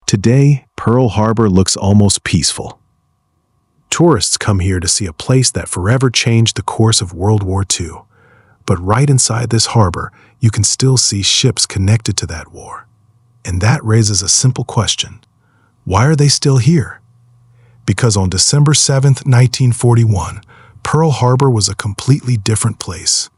Today, Pearl Harbor looks almost peaceful. Tourists come here to see a place that forever changed the course of World War II. But right inside this harbor, you can still see ships connected to that war. And that raises a simple question. Why are they still here? Because on December 7, 1941, Pearl Harbor was a completely different place.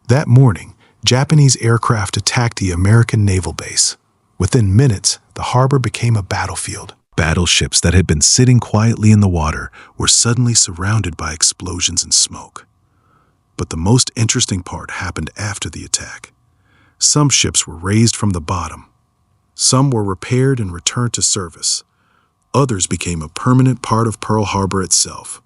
That morning, Japanese aircraft attacked the American naval base. Within minutes, the harbor became a battlefield. Battleships that had been sitting quietly in the water were suddenly surrounded by explosions and smoke. But the most interesting part happened after the attack. Some ships were raised from the bottom. Some were repaired and returned to service. Others became a permanent part of Pearl Harbor itself.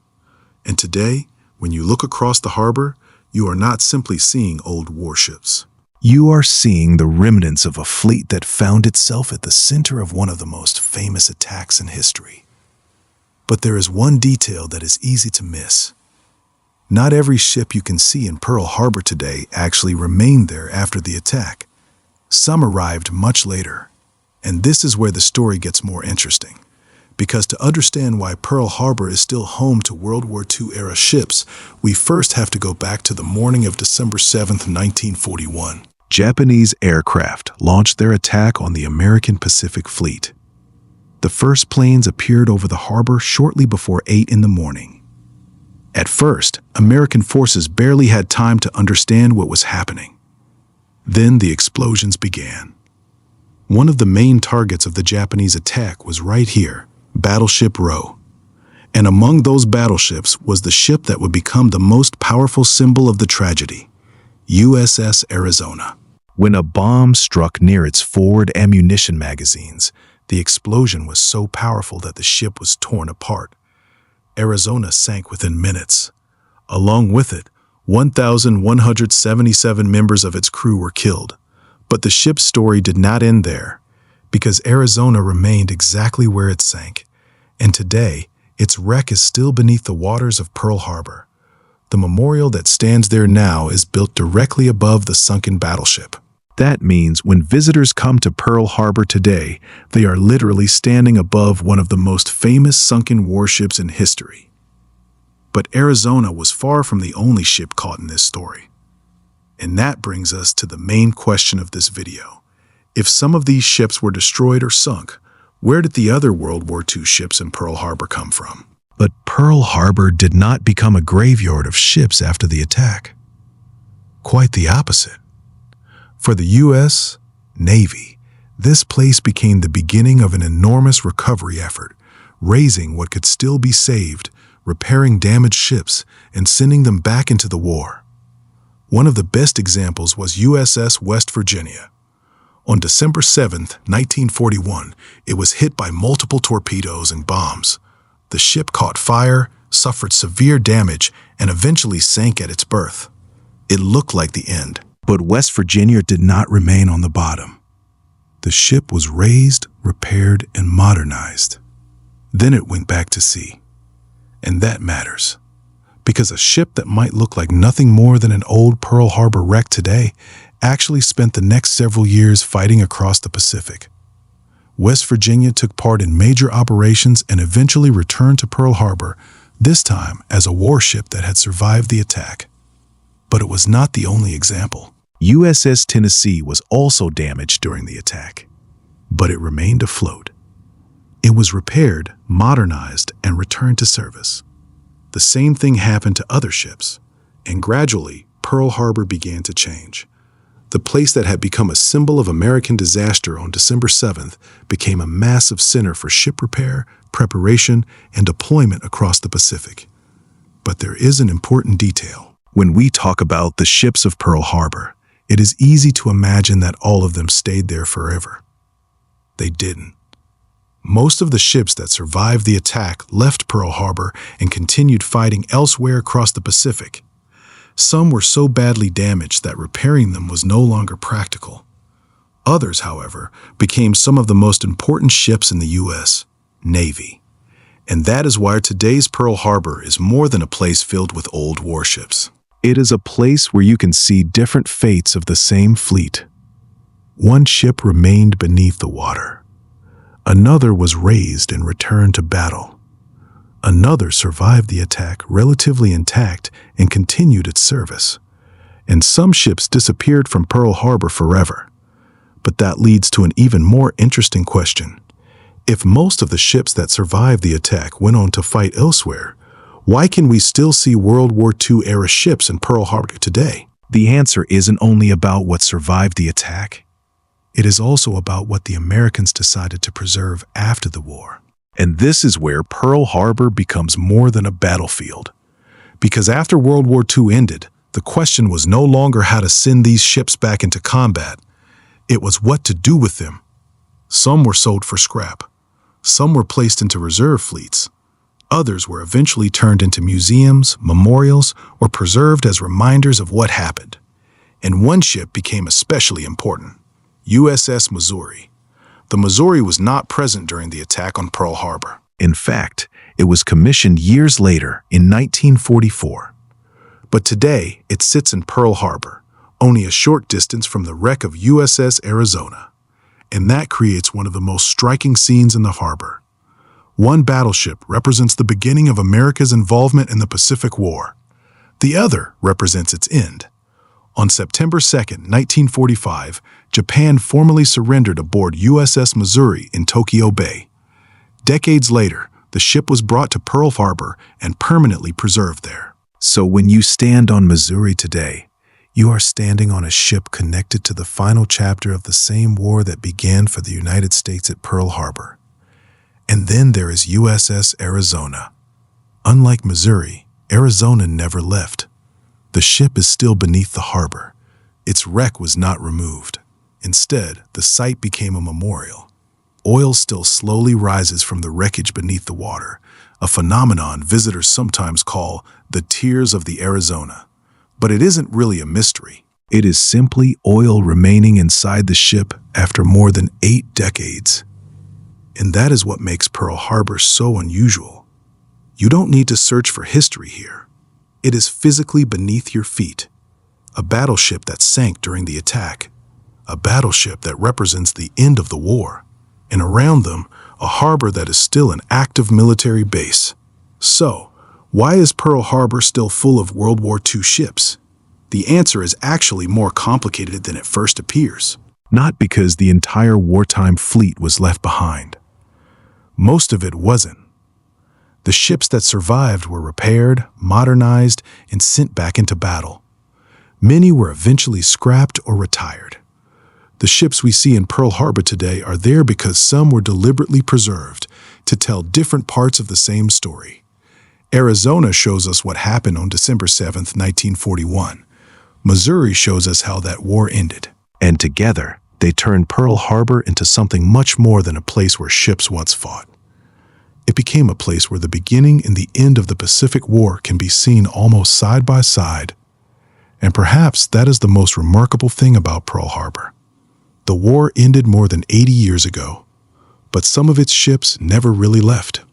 And today, when you look across the harbor, you are not simply seeing old warships. You are seeing the remnants of a fleet that found itself at the center of one of the most famous attacks in history. But there is one detail that is easy to miss. Not every ship you can see in Pearl Harbor today actually remained there after the attack. Some arrived much later. And this is where the story gets more interesting. Because to understand why Pearl Harbor is still home to World War II-era ships, we first have to go back to the morning of December 7, 1941. Japanese aircraft launched their attack on the American Pacific Fleet. The first planes appeared over the harbor shortly before 8 in the morning. At first, American forces barely had time to understand what was happening. Then the explosions began. One of the main targets of the Japanese attack was right here, Battleship Row. And among those battleships was the ship that would become the most powerful symbol of the tragedy, USS Arizona. When a bomb struck near its forward ammunition magazines, the explosion was so powerful that the ship was torn apart. Arizona sank within minutes. Along with it, 1,177 members of its crew were killed. But the ship's story did not end there, because Arizona remained exactly where it sank. And today, its wreck is still beneath the waters of Pearl Harbor. The memorial that stands there now is built directly above the sunken battleship. That means when visitors come to Pearl Harbor today, they are literally standing above one of the most famous sunken warships in history. But Arizona was far from the only ship caught in this story. And that brings us to the main question of this video. If some of these ships were destroyed or sunk, where did the other World War II ships in Pearl Harbor come from? But Pearl Harbor did not become a graveyard of ships after the attack. Quite the opposite. For the U.S. Navy, this place became the beginning of an enormous recovery effort, raising what could still be saved, repairing damaged ships, and sending them back into the war. One of the best examples was USS West Virginia. On December 7, 1941, it was hit by multiple torpedoes and bombs. The ship caught fire, suffered severe damage, and eventually sank at its berth. It looked like the end. But West Virginia did not remain on the bottom. The ship was raised, repaired, and modernized. Then it went back to sea. And that matters. Because a ship that might look like nothing more than an old Pearl Harbor wreck today actually spent the next several years fighting across the Pacific. West Virginia took part in major operations and eventually returned to Pearl Harbor, this time as a warship that had survived the attack. But it was not the only example. USS Tennessee was also damaged during the attack, but it remained afloat. It was repaired, modernized, and returned to service. The same thing happened to other ships, and gradually, Pearl Harbor began to change. The place that had become a symbol of American disaster on December 7th became a massive center for ship repair, preparation, and deployment across the Pacific. But there is an important detail. When we talk about the ships of Pearl Harbor, it is easy to imagine that all of them stayed there forever. They didn't. Most of the ships that survived the attack left Pearl Harbor and continued fighting elsewhere across the Pacific. Some were so badly damaged that repairing them was no longer practical. Others, however, became some of the most important ships in the U.S. Navy. And that is why today's Pearl Harbor is more than a place filled with old warships. It is a place where you can see different fates of the same fleet. One ship remained beneath the water. Another was razed and returned to battle. Another survived the attack relatively intact and continued its service. And some ships disappeared from Pearl Harbor forever. But that leads to an even more interesting question. If most of the ships that survived the attack went on to fight elsewhere, why can we still see World War II-era ships in Pearl Harbor today? The answer isn't only about what survived the attack. It is also about what the Americans decided to preserve after the war. And this is where Pearl Harbor becomes more than a battlefield. Because after World War II ended, the question was no longer how to send these ships back into combat. It was what to do with them. Some were sold for scrap. Some were placed into reserve fleets. Others were eventually turned into museums, memorials, or preserved as reminders of what happened. And one ship became especially important: USS Missouri. The Missouri was not present during the attack on Pearl Harbor. In fact, it was commissioned years later in 1944. But today, it sits in Pearl Harbor, only a short distance from the wreck of USS Arizona. And that creates one of the most striking scenes in the harbor. One battleship represents the beginning of America's involvement in the Pacific War. The other represents its end. On September 2, 1945, Japan formally surrendered aboard USS Missouri in Tokyo Bay. Decades later, the ship was brought to Pearl Harbor and permanently preserved there. So when you stand on Missouri today, you are standing on a ship connected to the final chapter of the same war that began for the United States at Pearl Harbor. And then there is USS Arizona. Unlike Missouri, Arizona never left. The ship is still beneath the harbor. Its wreck was not removed. Instead, the site became a memorial. Oil still slowly rises from the wreckage beneath the water, a phenomenon visitors sometimes call the tears of the Arizona. But it isn't really a mystery. It is simply oil remaining inside the ship after more than 8 decades. And that is what makes Pearl Harbor so unusual. You don't need to search for history here. It is physically beneath your feet. A battleship that sank during the attack. A battleship that represents the end of the war. And around them, a harbor that is still an active military base. So, why is Pearl Harbor still full of World War II ships? The answer is actually more complicated than it first appears. Not because the entire wartime fleet was left behind. Most of it wasn't. The ships that survived were repaired, modernized, and sent back into battle. Many were eventually scrapped or retired. The ships we see in Pearl Harbor today are there because some were deliberately preserved to tell different parts of the same story. Arizona shows us what happened on December 7, 1941. Missouri shows us how that war ended. And together, they turned Pearl Harbor into something much more than a place where ships once fought. It became a place where the beginning and the end of the Pacific War can be seen almost side by side. And perhaps that is the most remarkable thing about Pearl Harbor. The war ended more than 80 years ago, but some of its ships never really left.